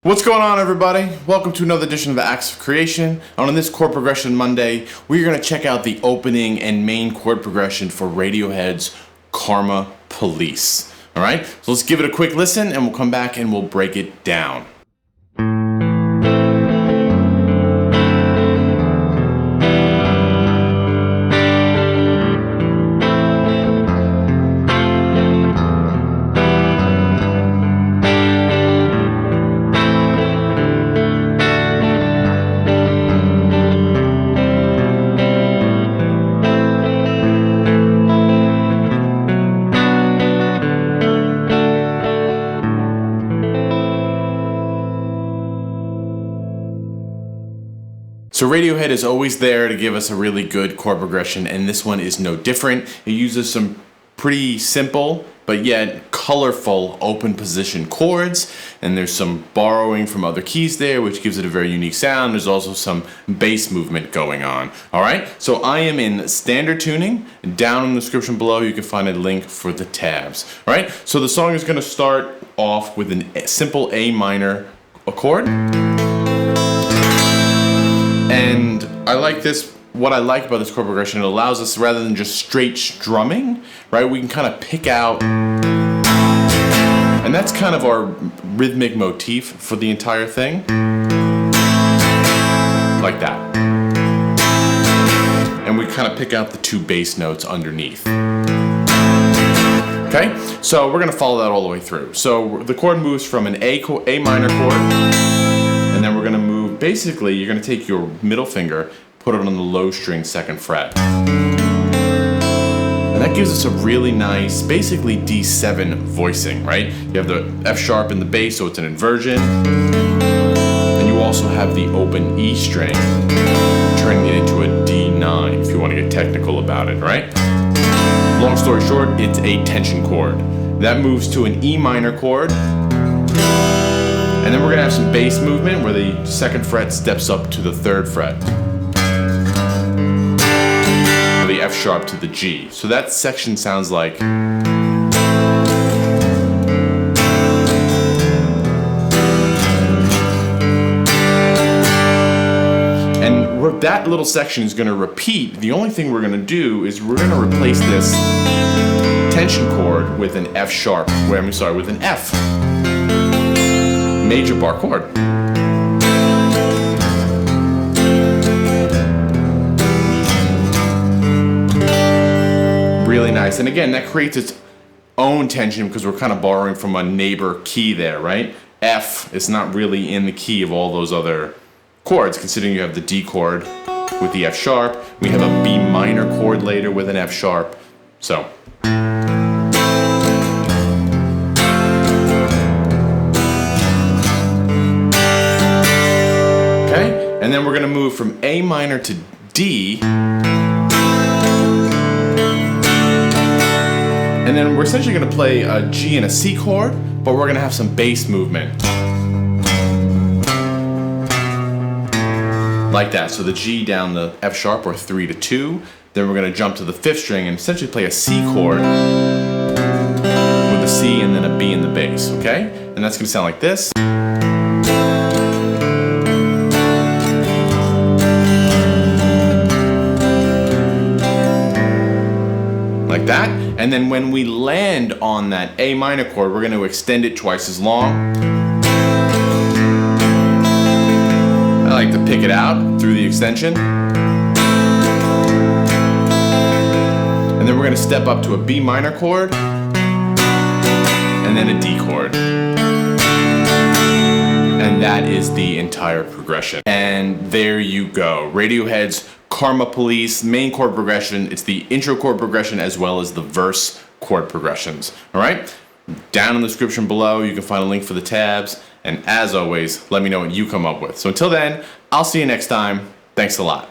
What's going on, everybody? Welcome to another edition of Acts of Creation. On this Chord Progression Monday, we're going to check out the opening and main chord progression for Radiohead's Karma Police. Alright, so let's give it a quick listen and we'll come back and we'll break it down. So Radiohead is always there to give us a really good chord progression, and this one is no different. It uses some pretty simple but yet colorful open position chords, and there's some borrowing from other keys there, which gives it a very unique sound. There's also some bass movement going on. Alright, so I am in standard tuning. Down in the description below you can find a link for the tabs. Alright, so the song is going to start off with a simple A minor chord. And I like this, what I like about this chord progression, it allows us, rather than just straight strumming, right, we can kind of pick out, and that's kind of our rhythmic motif for the entire thing, like that. And we kind of pick out the two bass notes underneath. Okay, so we're going to follow that all the way through. So the chord moves from an A minor chord, and then we're going to move, basically, you're going to take your middle finger, put it on the low string 2nd fret. And that gives us a really nice, basically D7 voicing, right? You have the F sharp in the bass, so it's an inversion. And you also have the open E string, turning it into a D9, if you want to get technical about it, right? Long story short, it's a tension chord. That moves to an E minor chord. And then we're going to have some bass movement where the 2nd fret steps up to the 3rd fret. Or the F sharp to the G. So that section sounds like. And that little section is going to repeat. The only thing we're going to do is we're going to replace this tension chord with an F sharp, with an F major bar chord. Really nice. And again, that creates its own tension because we're kind of borrowing from a neighbor key there, right? F is not really in the key of all those other chords, considering you have the D chord with the F sharp. We have a B minor chord later with an F sharp. So. And then we're going to move from A minor to D. And then we're essentially going to play a G and a C chord, but we're going to have some bass movement. Like that. So the G down the F sharp, or 3 to 2. Then we're going to jump to the 5th string and essentially play a C chord with a C and then a B in the bass, okay? And that's going to sound like this. Like that, and then when we land on that A minor chord, we're going to extend it twice as long. I like to pick it out through the extension. And then we're going to step up to a B minor chord, and then a D chord. And that is the entire progression. And there you go. Radiohead's Karma Police, main chord progression. It's the intro chord progression as well as the verse chord progressions. Alright? Down in the description below you can find a link for the tabs. And as always, let me know what you come up with. So until then, I'll see you next time. Thanks a lot.